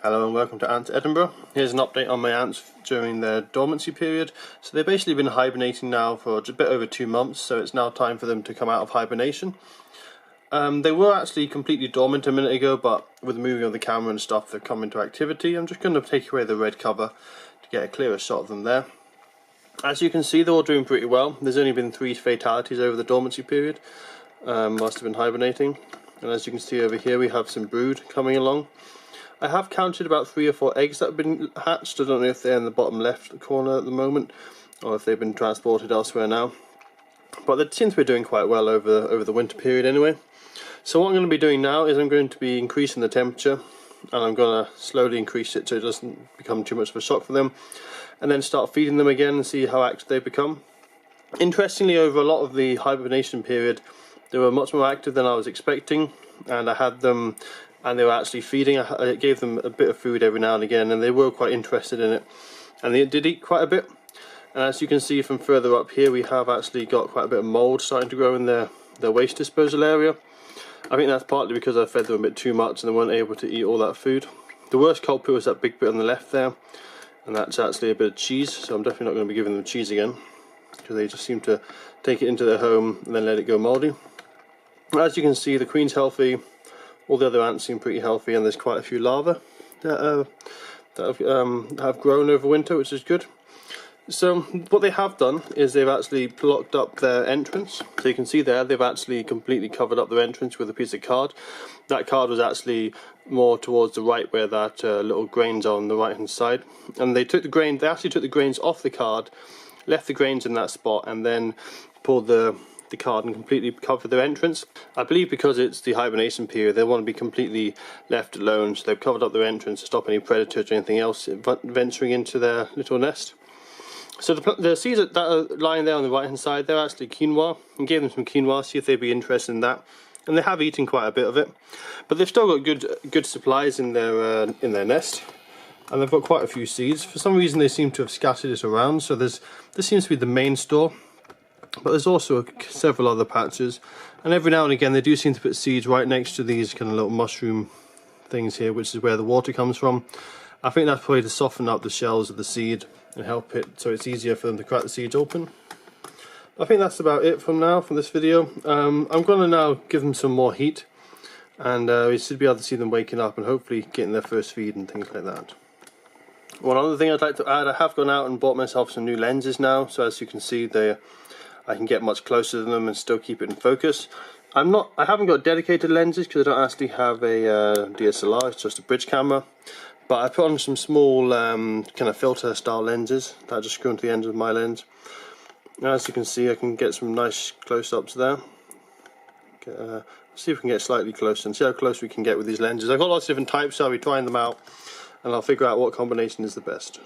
Hello and welcome to Ants Edinburgh. Here's an update on my ants during their dormancy period. So they've basically been hibernating now for a bit over 2 months, so it's now time for them to come out of hibernation. They were actually completely dormant a minute ago, but with the moving of the camera and stuff, they've come into activity. I'm just going to take away the red cover to get a clearer shot of them there. As you can see, they're all doing pretty well. There's only been 3 fatalities over the dormancy period whilst they've been hibernating. And as you can see over here, we have some brood coming along. I have counted about 3 or 4 eggs that have been hatched. I don't know if they're in the bottom left corner at the moment or if they've been transported elsewhere now. But they seem to be doing quite well over the winter period anyway. So what I'm going to be doing now is I'm going to be increasing the temperature, and I'm going to slowly increase it so it doesn't become too much of a shock for them, and then start feeding them again and see how active they become. Interestingly, over a lot of the hibernation period, they were much more active than I was expecting, and I had them and they were actually feeding. I gave them a bit of food every now and again, and they were quite interested in it, and they did eat quite a bit. And as you can see from further up here, we have actually got quite a bit of mould starting to grow in their waste disposal area. I think that's partly because I fed them a bit too much and they weren't able to eat all that food. The worst culprit was that big bit on the left there, and that's actually a bit of cheese, so I'm definitely not going to be giving them cheese again, because they just seem to take it into their home and then let it go mouldy. As you can see, the queen's healthy. All the other ants seem pretty healthy, and there's quite a few larvae that have grown over winter, which is good. So what they have done is they've actually blocked up their entrance. So you can see there, they've actually completely covered up their entrance with a piece of card. That card was actually more towards the right, where that little grains are on the right hand side. And they took the grain. They actually took the grains off the card, left the grains in that spot, and then pulled the card and completely cover their entrance. I believe because it's the hibernation period, they want to be completely left alone, so they've covered up their entrance to stop any predators or anything else venturing into their little nest. So the seeds that are lying there on the right hand side, they're actually quinoa. I gave them some quinoa, see if they'd be interested in that, and they have eaten quite a bit of it. But they've still got good supplies in their nest, and they've got quite a few seeds. For some reason, they seem to have scattered it around. So this seems to be the main store. But there's also several other patches, and every now and again they do seem to put seeds right next to these kind of little mushroom things here, which is where the water comes from. I think that's probably to soften up the shells of the seed and help it so it's easier for them to crack the seeds open. I think that's about it from this video. I'm going to now give them some more heat, and we should be able to see them waking up and hopefully getting their first feed and things like that. One other thing I'd like to add, I have gone out and bought myself some new lenses now, so as you can see I can get much closer to them and still keep it in focus. I haven't got dedicated lenses because I don't actually have a DSLR, it's just a bridge camera. But I put on some small kind of filter style lenses that I just screw into the end of my lens. Now, as you can see, I can get some nice close-ups there. See if we can get slightly closer and see how close we can get with these lenses. I've got lots of different types, so I'll be trying them out and I'll figure out what combination is the best.